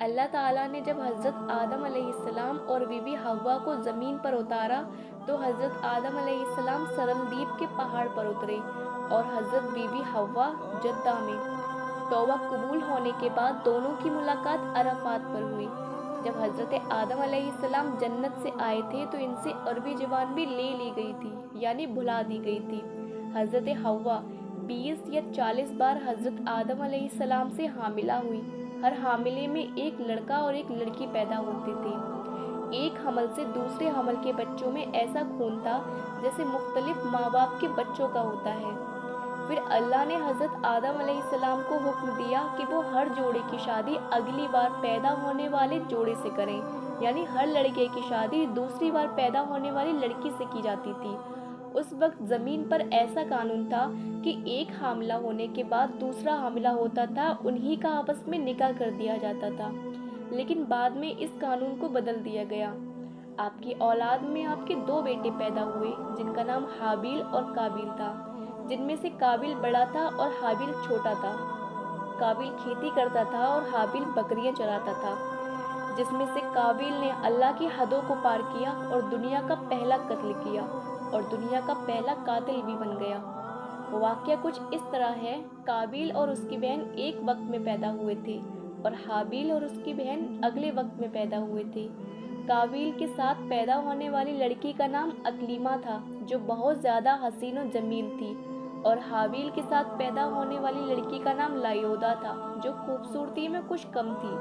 اللہ تعالیٰ نے جب حضرت آدم علیہ السلام اور بی بی حوا کو زمین پر اتارا تو حضرت آدم علیہ السلام سرندیب کے پہاڑ پر اترے اور حضرت بی بی حوا جدہ میں۔ توبہ قبول ہونے کے بعد دونوں کی ملاقات عرفات پر ہوئی۔ جب حضرت آدم علیہ السلام جنت سے آئے تھے تو ان سے عربی زبان بھی لے لی گئی تھی، یعنی بھلا دی گئی تھی۔ حضرت حوا 20 یا 40 بار حضرت آدم علیہ السلام سے حاملہ ہوئی۔ ہر حاملے میں ایک لڑکا اور ایک لڑکی پیدا ہوتے تھے۔ ایک حمل سے دوسرے حمل کے بچوں میں ایسا خون تھا جیسے مختلف ماں باپ کے بچوں کا ہوتا ہے۔ پھر اللہ نے حضرت آدم علیہ السلام کو حکم دیا کہ وہ ہر جوڑے کی شادی اگلی بار پیدا ہونے والے جوڑے سے کریں، یعنی ہر لڑکے کی شادی دوسری بار پیدا ہونے والی لڑکی سے کی جاتی تھی۔ اس وقت زمین پر ایسا قانون تھا کہ ایک حاملہ ہونے کے بعد دوسرا حاملہ ہوتا تھا انہی کا آپس میں نکاح کر دیا جاتا تھا، لیکن بعد میں اس قانون کو بدل دیا گیا۔ آپ کی اولاد میں آپ کے 2 بیٹے پیدا ہوئے جن کا نام حابیل اور قابیل تھا، جن میں سے قابیل بڑا تھا اور حابیل چھوٹا تھا۔ قابیل کھیتی کرتا تھا اور حابیل بکریاں چراتا تھا، جس میں سے قابیل نے اللہ کی حدوں کو پار کیا اور دنیا کا پہلا قتل کیا اور دنیا کا پہلا قاتل بھی بن گیا۔ واقعہ کچھ اس طرح ہے، قابیل اور اس کی بہن ایک وقت میں پیدا ہوئے تھے اور حابیل اور اس کی بہن اگلے وقت میں پیدا ہوئے تھے۔ قابیل کے ساتھ پیدا ہونے والی لڑکی کا نام اکلیمہ تھا جو بہت زیادہ حسین و جمیل تھی، اور حابیل کے ساتھ پیدا ہونے والی لڑکی کا نام لایودہ تھا جو خوبصورتی میں کچھ کم تھی۔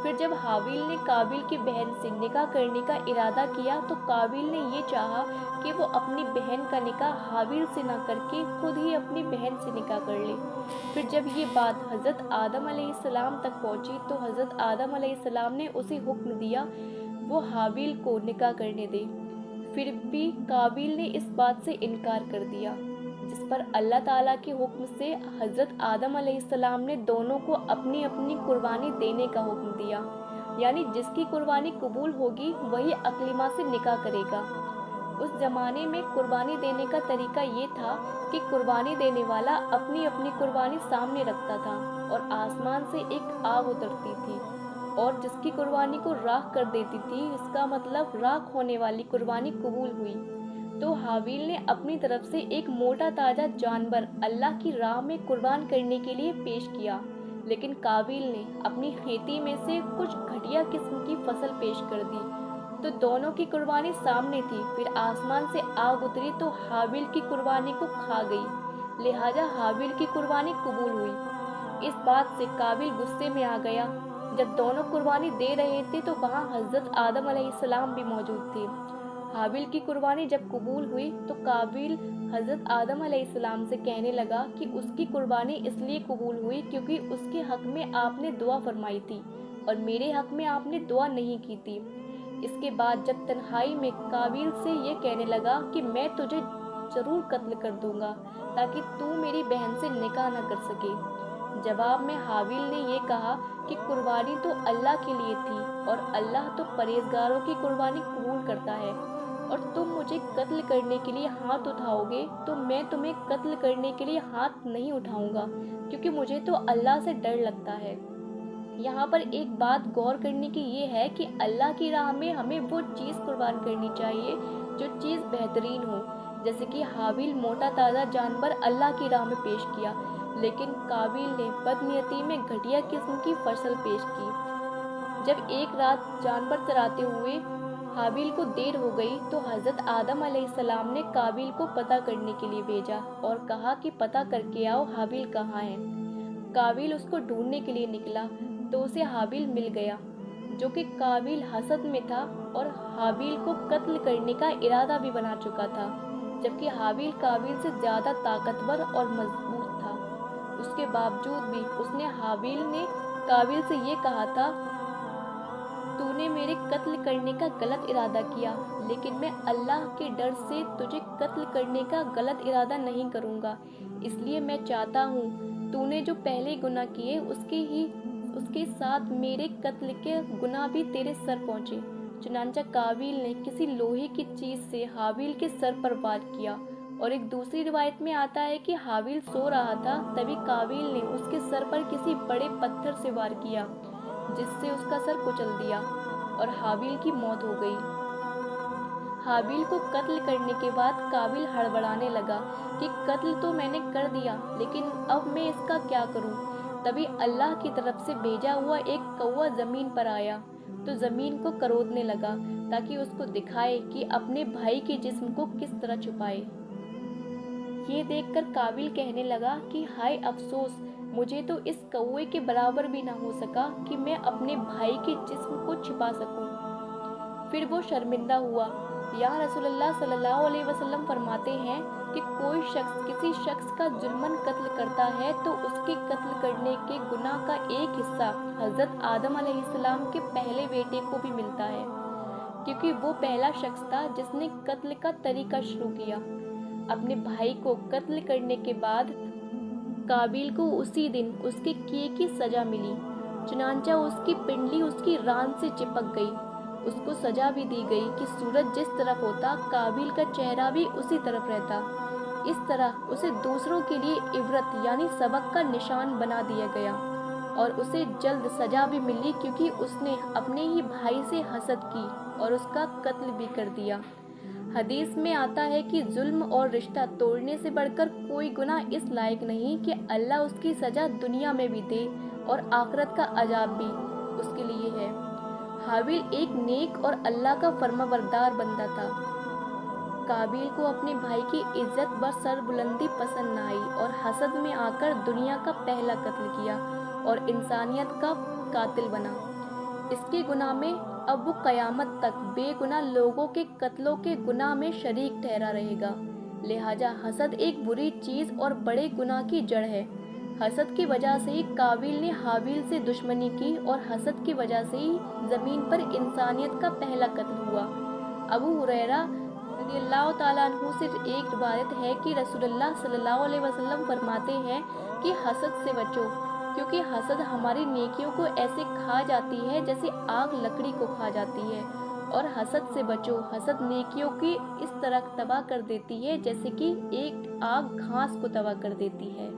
پھر جب حابیل نے قابیل کی بہن سے نکاح کرنے کا ارادہ کیا تو قابیل نے یہ چاہا کہ وہ اپنی بہن کا نکاح حابیل سے نہ کر کے خود ہی اپنی بہن سے نکاح کر لے۔ پھر جب یہ بات حضرت آدم علیہ السلام تک پہنچی تو حضرت آدم علیہ السلام نے اسے حکم دیا وہ حابیل کو نکاح کرنے دے۔ پھر بھی قابیل نے اس بات سے انکار کر دیا، جس پر اللہ تعالیٰ کے حکم سے حضرت آدم علیہ السلام نے دونوں کو اپنی اپنی قربانی دینے کا حکم دیا، یعنی جس کی قربانی قبول ہوگی وہی اکلیمہ سے نکاح کرے گا۔ اس زمانے میں قربانی دینے کا طریقہ یہ تھا کہ قربانی دینے والا اپنی اپنی قربانی سامنے رکھتا تھا اور آسمان سے ایک آگ اترتی تھی اور جس کی قربانی کو راکھ کر دیتی تھی، اس کا مطلب راکھ ہونے والی قربانی قبول ہوئی۔ تو حابیل نے اپنی طرف سے ایک موٹا تازہ جانور اللہ کی راہ میں قربان کرنے کے لیے پیش کیا، لیکن قابیل نے اپنی کھیتی میں سے کچھ گھٹیا قسم کی فصل پیش کر دی، تو دونوں کی قربانی سامنے تھی۔ پھر آسمان سے آگ اتری تو حابیل کی قربانی کو کھا گئی، لہٰذا حابیل کی قربانی قبول ہوئی۔ اس بات سے قابیل غصے میں آ گیا۔ جب دونوں قربانی دے رہے تھے تو وہاں حضرت آدم علیہ السلام بھی موجود تھے۔ حابیل کی قربانی جب قبول ہوئی تو قابیل حضرت آدم علیہ السلام سے کہنے لگا کہ اس کی قربانی اس لیے قبول ہوئی کیونکہ اس کے حق میں آپ نے دعا فرمائی تھی اور میرے حق میں آپ نے دعا نہیں کی تھی۔ اس کے بعد جب تنہائی میں قابیل سے یہ کہنے لگا کہ میں تجھے ضرور قتل کر دوں گا تاکہ تو میری بہن سے نکاح نہ کر سکے۔ جواب میں حابیل نے یہ کہا کہ قربانی تو اللہ کے لیے تھی اور اللہ تو پرہیزگاروں کی قربانی قبول کرتا ہے، اور تم مجھے قتل کرنے کے لیے ہاتھ اٹھاؤ گے تو میں تمہیں قتل کرنے کے لیے ہاتھ نہیں اٹھاؤں گا، کیونکہ مجھے تو اللہ سے ڈر لگتا ہے۔ یہاں پر ایک بات غور کرنے کی یہ ہے کہ اللہ کی راہ میں ہمیں وہ چیز قربان کرنی چاہیے جو چیز بہترین ہو، جیسے کہ حابیل موٹا تازہ جانور اللہ کی راہ میں پیش کیا، لیکن قابیل نے بدنیتی میں گھٹیا قسم کی فصل پیش کی۔ جب ایک رات جانور چراتے ہوئے حابیل کو دیر ہو گئی تو حضرت آدم علیہ السلام نے قابیل کو پتہ کرنے کے لیے بھیجا اور کہا کہ پتہ کر کے آؤ حابیل کہاں ہے۔ قابیل اس کو ڈھونڈنے کے لیے نکلا تو اسے حابیل مل گیا، جو کہ قابیل حسد میں تھا اور حابیل کو قتل کرنے کا ارادہ بھی بنا چکا تھا، جبکہ حابیل قابیل سے زیادہ طاقتور اور مضبوط تھا۔ اس کے باوجود بھی حابیل نے قابیل سے یہ کہا تھا، تو نے میرے قتل کرنے کا غلط ارادہ کیا، لیکن میں اللہ کے ڈر سے تجھے قتل کرنے کا غلط ارادہ نہیں کروں گا، اس لیے میں چاہتا ہوں تو نے جو پہلے گناہ کیے اس کے ساتھ میرے قتل کے گناہ بھی تیرے سر پہنچے۔ چنانچہ قابیل نے کسی لوہے کی چیز سے حابیل کے سر پر وار کیا، اور ایک دوسری روایت میں آتا ہے کہ حابیل سو رہا تھا، تبھی قابیل نے اس کے سر پر کسی بڑے پتھر سے وار کیا، جس سے اس کا سر کچل دیا اور حابیل کی موت ہو گئی۔ حابیل کو قتل کرنے کے بعد قابیل ہڑبڑانے لگا کہ قتل تو میں نے کر دیا، لیکن اب میں اس کا کیا کروں؟ تبھی اللہ کی طرف سے بھیجا ہوا ایک کوا زمین پر آیا تو زمین کو کروڑنے لگا تاکہ اس کو دکھائے کہ اپنے بھائی کے جسم کو کس طرح چھپائے۔ یہ دیکھ کر قابیل کہنے لگا کہ ہائے افسوس، مجھے تو اس کوے کے برابر بھی نہ ہو سکا کہ میں اپنے بھائی کے جسم کو چھپا سکوں۔ پھر وہ شرمندہ ہوا۔ یا رسول اللہ صلی اللہ علیہ وسلم فرماتے ہیں کہ کوئی شخص کسی شخص کا ظلماً قتل کرتا ہے تو اس کے قتل کرنے کے گناہ کا ایک حصہ حضرت آدم علیہ السلام کے پہلے بیٹے کو بھی ملتا ہے، کیونکہ وہ پہلا شخص تھا جس نے قتل کا طریقہ شروع کیا۔ اپنے بھائی کو قتل کرنے کے بعد قابیل کو اسی دن اس کے کیے کی سزا ملی، چنانچہ اس کی پنڈلی اس کی ران سے چپک گئی۔ اس کو سزا بھی دی گئی کہ سورج جس طرف ہوتا قابیل کا چہرہ بھی اسی طرف رہتا۔ اس طرح اسے دوسروں کے لیے عبرت یعنی سبق کا نشان بنا دیا گیا، اور اسے جلد سزا بھی ملی کیونکہ اس نے اپنے ہی بھائی سے حسد کی اور اس کا قتل بھی کر دیا۔ حدیث میں آتا ہے کہ ظلم اور رشتہ توڑنے سے بڑھ کر کوئی گناہ اس لائق نہیں کہ اللہ اس کی سزا دنیا میں بھی دے اور آخرت کا عذاب بھی اس کے لیے ہے۔ حابیل ایک نیک اور اللہ کا فرما بردار بندہ تھا۔ قابیل کو اپنے بھائی کی عزت و سربلندی پسند نہ آئی اور حسد میں آ کر دنیا کا پہلا قتل کیا اور انسانیت کا قاتل بنا۔ اس کے گناہ میں اب وہ قیامت تک بے گناہ لوگوں کے قتلوں کے گناہ میں شریک ٹھہرا رہے گا۔ لہٰذا حسد ایک بری چیز اور بڑے گناہ کی جڑ ہے۔ حسد کی وجہ سے ہی قابیل نے حابیل سے دشمنی کی اور حسد کی وجہ سے ہی زمین پر انسانیت کا پہلا قتل ہوا۔ ابو ہریرہ رضی اللہ تعالیٰ عنہ سے ایک روایت ہے کہ رسول اللہ صلی اللہ علیہ وسلم فرماتے ہیں کہ حسد سے بچو، کیونکہ حسد ہماری نیکیوں کو ایسے کھا جاتی ہے جیسے آگ لکڑی کو کھا جاتی ہے، اور حسد سے بچو، حسد نیکیوں کی اس طرح تباہ کر دیتی ہے جیسے کہ ایک آگ گھاس کو تباہ کر دیتی ہے۔